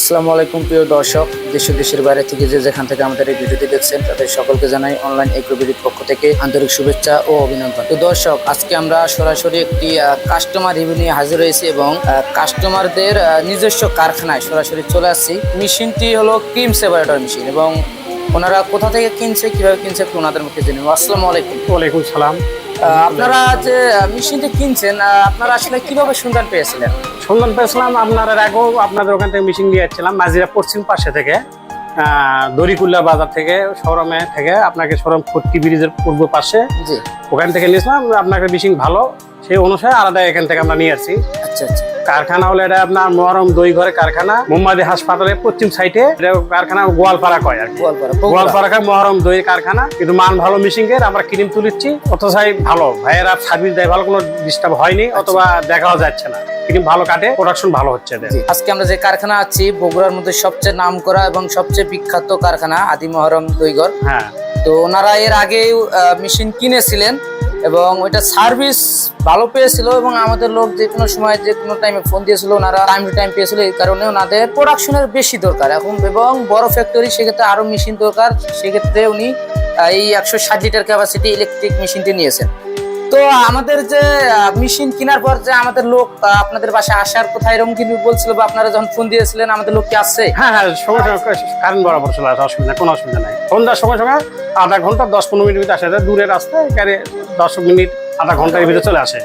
আসসালামু আলাইকুম প্রিয় দর্শক, দেশ ও দেশের বাইরে থেকে যেখান থেকে আমাদের এই ভিডিওটি দেখছেন তাদের সকলকে জানাই অনলাইন এগ্রোবিডির পক্ষ থেকে আন্তরিক শুভেচ্ছা ও অভিনন্দন। তো দর্শক, আজকে আমরা সরাসরি একটি কাস্টমার রিভিউ নিয়ে হাজির হয়েছি এবং কাস্টমারদের নিজস্ব কারখানায় সরাসরি চলে আসছি। মেশিনটি হলো ক্রিম সেপারেটর মেশিন এবং ওনারা কোথা থেকে কিনছে, কিভাবে কিনছে একটু ওনাদের মুখে জেনে নেব। আসসালামু আলাইকুম। ওয়ালাইকুম সালাম। আপনারা যে মেশিনটি কিনছেন, আপনারা আসলে কিভাবে সন্ধান পেয়েছিলেন? সন্ধান পেয়েছিলাম আপনার আগেও আপনাদের ওখান থেকে মেশিন নিয়ে যাচ্ছিলাম মাঝিরা পশ্চিম পাশে থেকে, দড়িকুল্লা বাজার থেকে, শোরুমে থেকে, আপনাকে শোরুম ফোর্টি ব্রিজের পূর্ব পাশে, জি, ওখান থেকে নিয়েছিলাম। আপনাকে মেশিন ভালো, সেই অনুসারে আলাদা এখান থেকে আমরা নিয়ে আসছি। আচ্ছা আচ্ছা। কারখানা হলো এটা আপনার মহরম দই ঘরে কারখানা, মোহাম্মদী হাসপাতালের পশ্চিম সাইডে কারখানা, গোয়ালপাড়া কয় আর কি। গোয়ালপাড়া কয় মহরম দই কারখানা, কিন্তু মান ভালো মেশিনের, আমরা ক্রিম তুলিচ্ছি, অথচাই ভালো ভাইয়েরা সার্ভিস দেয়, ভালো কোনো ডিস্টার্ব হয়নি অথবা দেখাও যাচ্ছে না, ক্রিম ভালো কাটে, প্রোডাকশন ভালো হচ্ছে। আজকে আমরা যে কারখানা আছি বগুড়ার মধ্যে সবচেয়ে নামকরা এবং সবচেয়ে বিখ্যাত কারখানা আদি মহরম দইঘর। হ্যাঁ, তো ওনারা এর আগে মেশিন কিনেছিলেন এবং ওইটা সার্ভিস ভালো পেয়েছিল এবং আমাদের লোক যে কোনো সময় যে কোনো টাইমে ফোন দিয়েছিল, ওনারা টাইম টু টাইম পেয়েছিল। এই কারণে ওনাদের প্রোডাকশনের বেশি দরকার এখন এবং বড় ফ্যাক্টরি, সেক্ষেত্রে আরো মেশিন দরকার। সেক্ষেত্রে উনি এই 160 লিটার ক্যাপাসিটি ইলেকট্রিক মেশিনটি নিয়েছেন। তো আমাদের যে মেশিন কেনার পর যে আমাদের লোক আপনাদের বাসায় আসার কথা এরকম কিন্তু বলছিল, বা আপনারা যখন ফোন দিয়েছিলেন আমাদের লোক কি আসছে? হ্যাঁ হ্যাঁ, সময় কারেন্ট বরাবর চলে আসে, অসুবিধা কোনো অসুবিধা নাই। সন্ধ্যার সময় সময় আধা ঘন্টা 10-15 মিনিট ভিতরে আসে, দূরের রাস্তায় এখানে 10 মিনিট আধা ঘন্টার ভিতরে চলে আসে।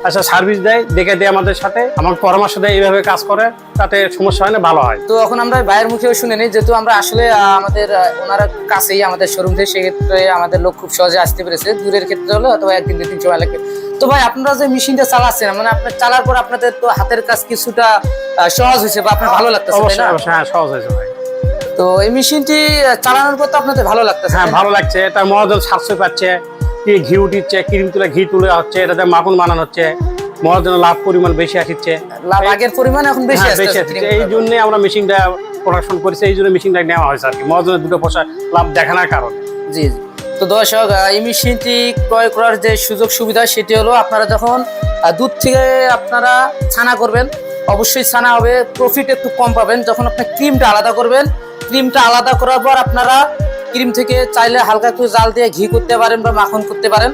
আচ্ছা, সার্ভিস দেয়, দেখে দেয় আমাদের সাথে, আমার পরামর্শ দেয়, এইভাবে কাজ করে, তাতে সমস্যা হয় না, ভালো হয়। তো এখন আমরা ভাইয়ের মুখেও শুনে নিই, যেহেতু আমরা আসলে আমাদের ওনারা কাছেই আমাদের শোরুম থেকে, সেক্ষেত্রে আমাদের লোক খুব সহজে আসতে পেরেছে। দূরের ক্ষেত্রে হলে অথবা একদিন 2 দিন সময় লাগবে। তো ভাই, আপনারা যে মেশিনটা চালাচ্ছেন, মানে আপনার চালার পর আপনাদের তো হাতের কাজ কিছুটা সহজ হয়েছে বা আপনার ভালো লাগতেছে, তাই না? হ্যাঁ, সহজ হয়েছে ভাই। তো এই মেশিনটি চালানোর পর তো আপনাদের ভালো লাগতেছে? হ্যাঁ, ভালো লাগছে। এটা মহাজন সাশ্রয় পাচ্ছে, ঘি উঠিচ্ছে, ক্রিম তুলে ঘি তুলে হচ্ছে, এটাতে মাখন বানানো হচ্ছে, মহাজনের লাভ পরিমাণ বেশি আসছে, লাভ আগের পরিমাণ এখন বেশি আসছে। এই জন্য আমরা মেশিনটা প্রোডাকশন করেছি, এই জন্য মেশিনটা নেওয়া হয়েছে আর কি, মহাজনের দুটো পয়সা লাভ দেখানোর কারণে। জি জি। তো দর্শক, এই মেশিনটি ক্রয় করার যে সুযোগ সুবিধা সেটি হলো, আপনারা যখন দুধ থেকে আপনারা ছানা করবেন, অবশ্যই ছানা হবে, প্রফিট একটু কম পাবেন। যখন আপনি ক্রিমটা আলাদা করবেন, ক্রিমটা আলাদা করার পর আপনারা ক্রিম থেকে চাইলে হালকা একটু জাল দিয়ে ঘি করতে পারেন বা মাখন করতে পারেন।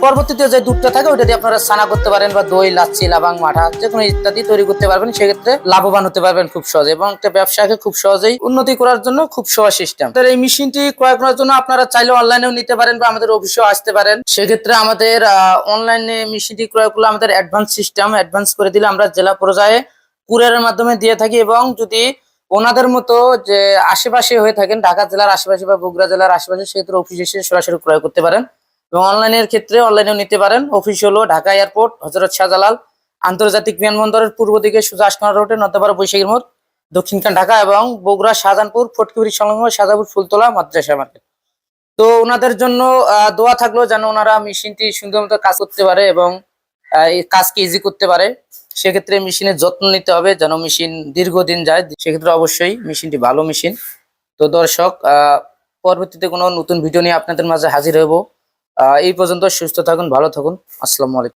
পরবর্তীতে যে দুধটা থাকে ওইটা দিয়ে আপনারা ছানা করতে পারেন বা দই, লাচ্ছি, লাবাং, মাঠা যে কোনো ইত্যাদি তৈরি করতে পারবেন। সেক্ষেত্রে লাভবান হতে পারবেন খুব সহজে এবং একটা ব্যবসাকে খুব সহজেই উন্নতি করার জন্য খুব সহজ সিস্টেম। এই মেশিনটি ক্রয় করার জন্য আপনারা চাইলে অনলাইনেও নিতে পারেন বা আমাদের অফিসেও আসতে পারেন। সেক্ষেত্রে আমাদের অনলাইনে মেশিনটি ক্রয় করলে আমাদের অ্যাডভান্স সিস্টেম, অ্যাডভান্স করে দিলে আমরা জেলা পর্যায়ে কুরিয়ারের মাধ্যমে দিয়ে থাকি। এবং যদি ওনাদের মতো যে আশেপাশে হয়ে থাকেন, ঢাকা জেলার আশেপাশে বা বগুড়া জেলার আশেপাশে, সেক্ষেত্রে অফিসে এসে সরাসরি ক্রয় করতে পারেন এবং অনলাইনের ক্ষেত্রে অনলাইনেও নিতে পারেন। অফিস হলো ঢাকা এয়ারপোর্ট, হযরত শাহজালাল আন্তর্জাতিক বিমানবন্দরের পূর্ব দিকে সোজা আশকানা রোডে, নর্থপাড়া বৈশাখীর মোড়, দক্ষিণখান ঢাকা, এবং বগুড়া শাহজাহানপুর ফটকিবাড়ি সংলগ্ন শাহজাহানপুর ফুলতলা মাদ্রাসা মার্কেট। তো ওনাদের জন্য দোয়া থাকলো যেন ওনারা মেশিনটি সুন্দর মতো কাজ করতে পারে এবং এই কাজকে ইজি করতে পারে। সেক্ষেত্রে মেশিনের যত্ন নিতে হবে যেন মেশিন দীর্ঘদিন যায়। সেক্ষেত্রে অবশ্যই মেশিনটি ভালো মেশিন। তো দর্শক, পরবর্তীতে কোনো নতুন ভিডিও নিয়ে আপনাদের মাঝে হাজির হব। এই পর্যন্ত সুস্থ থাকুন, ভালো থাকুন। আসসালামু আলাইকুম।